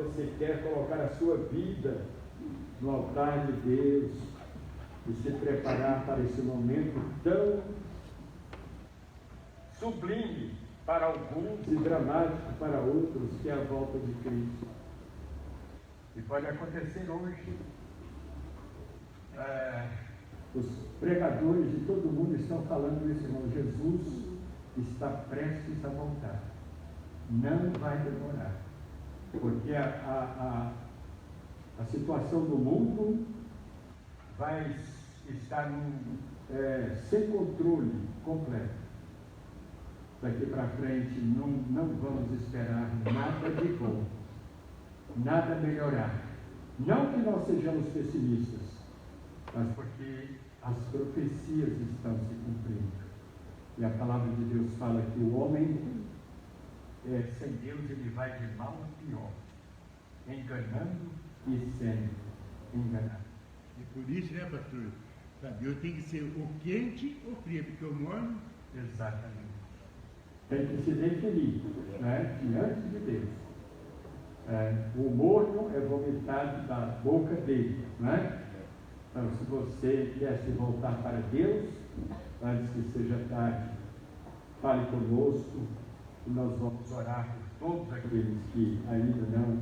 Você quer colocar a sua vida no altar de Deus e se preparar para esse momento tão sublime para alguns e dramático para outros, que é a volta de Cristo. E pode acontecer hoje. Os pregadores de todo mundo estão falando isso, irmão. Jesus está prestes a voltar. Não vai demorar. Porque a situação do mundo vai estar sem controle completo. Daqui para frente não vamos esperar nada de bom, nada melhorar. Não que nós sejamos pessimistas, mas porque as profecias estão se cumprindo. E a palavra de Deus fala que o homem sem Deus ele vai de mal a pior, enganando e sendo enganado. E por isso, né, pastor? Sabe, eu tenho que ser ou quente ou frio, porque eu morno. Exatamente. Tem que se definir, né, diante de Deus. O morno é vomitado da boca dele, né? Então, se você quer se voltar para Deus, antes que seja tarde, fale conosco e nós vamos orar por todos aqueles que ainda não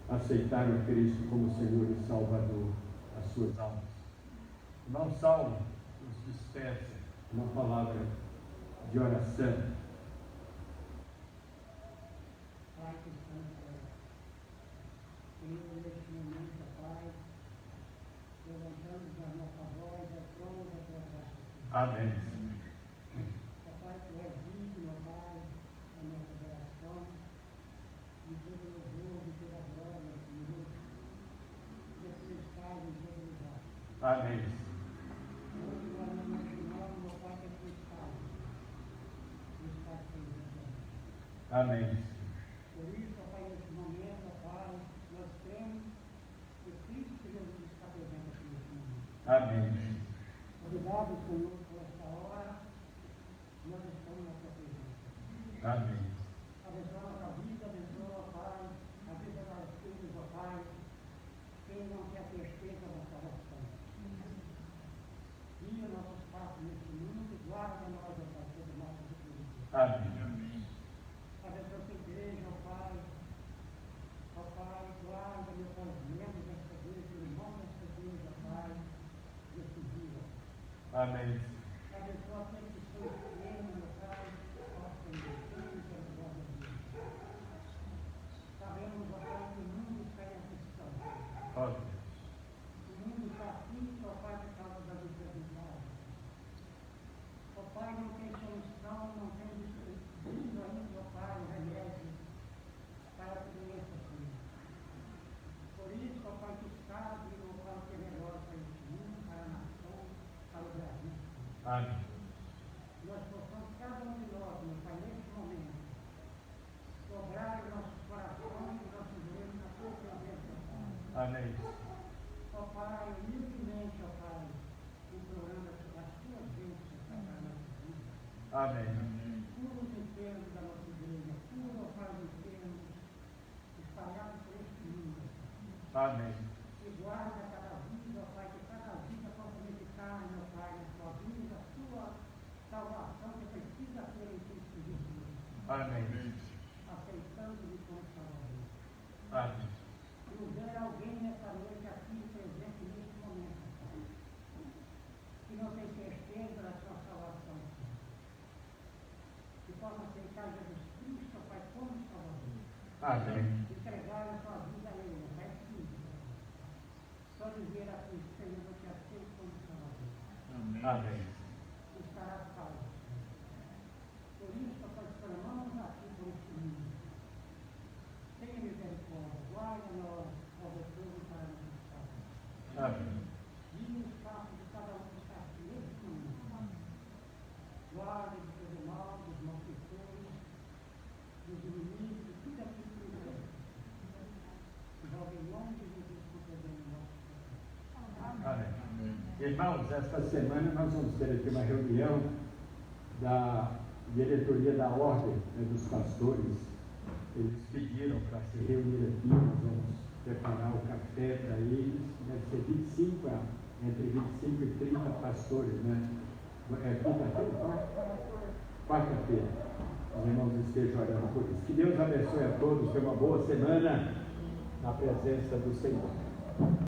aceitaram a Cristo como Senhor e Salvador das suas almas. Irmão Saulo nos despeça uma palavra de oração. Pai que estamos neste momento, Pai, levantamos a nossa voz ao trono da tua graça. Amém. Pai, tu és digno, Pai, da nossa oração, de todo louvor, de toda glória, Senhor, que tu estás em todo lugar. Amém. Hoje nós não imaginamos, meu Pai, que tu estás presente. Amém. Por isso, Pai, nesse momento, Pai, nós cremos que Cristo Jesus está presente aqui nesse momento. Amém. Obrigado, Senhor, por esta hora. Nós estamos na tua presença. Amém. Abençoa a nossa vida, abençoa, Pai, a vida das filhas, ó Pai, tenham que a certeza da salvação. Guia nossos passos neste mundo, guarda nós, ó Pai, sobre nossas vidas. Amém. Abençoa a tua igreja, ó Pai. Ó Pai, guarda, meu Pai, os membros desta igreja, os irmãos desta igreja, ó Pai, deste dia. Amém. Abençoa aqueles que estão enfermos, meu Pai, ó Senhor, sempre pela glória de Deus. Sabemos, ó Pai, que o mundo está em aflição. Ó Deus. O mundo está aflito, ó Pai, por causa das enfermidades. Ó Pai, não tem solução, não tem vindo ainda, ó Pai, o remédio para a doença, Senhor. Por isso, ó Pai, tu sabe, ó Pai, o que é melhor para este mundo, para a nação, para o Brasil. Amém. Nós possamos, cada um de nós, meu Pai, neste momento, dobrar os nossos corações e nossos joelhos na tua presença, Pai. Amém. Ó Pai, humildemente, ó Pai, implorando as tuas bênçãos para a nossa vida. Amém. Cura os enfermos da nossa igreja, cura, ó Pai, os enfermos espalhados por este mundo. Amém. E guarda cada vida, ó Pai, que cada vida possa verificar, meu Pai, na sua vida, a sua salvação que precisa ter em Cristo Jesus. Amém. Aceitando-lhe como Salvador. Amém. Se houver alguém nessa noite aqui presente neste momento, Pai, que não tem certeza da sua salvação, que possa aceitar Jesus Cristo, Pai, como Salvador. Amém. Entregar a sua vida a Ele, Pai, simples. Só dizer assim, Senhor, eu te aceito como Salvador. Amém. Estará salvo. Por isso, Pai, clamamos aqui por este mundo. Tenha misericórdia, guarda-nos ao retorno para nos estar. Amém. Guia os passos de cada um que está aqui neste momento. Guarda de todo mal, dos malfeitores, dos inimigos, de tudo aquilo que nos é. Que joga em nome de Jesus concedendo o nosso pecado. Amém. Irmãos, esta semana nós vamos ter aqui uma reunião da diretoria da ordem, né, dos pastores. Eles pediram para se reunir aqui, nós vamos preparar o café para eles. Deve ser 25, entre 25 e 30 pastores, né? É quinta-feira? Quarta-feira. Os irmãos estejam orando por isso. Que Deus abençoe a todos. Tenha uma boa semana na presença do Senhor.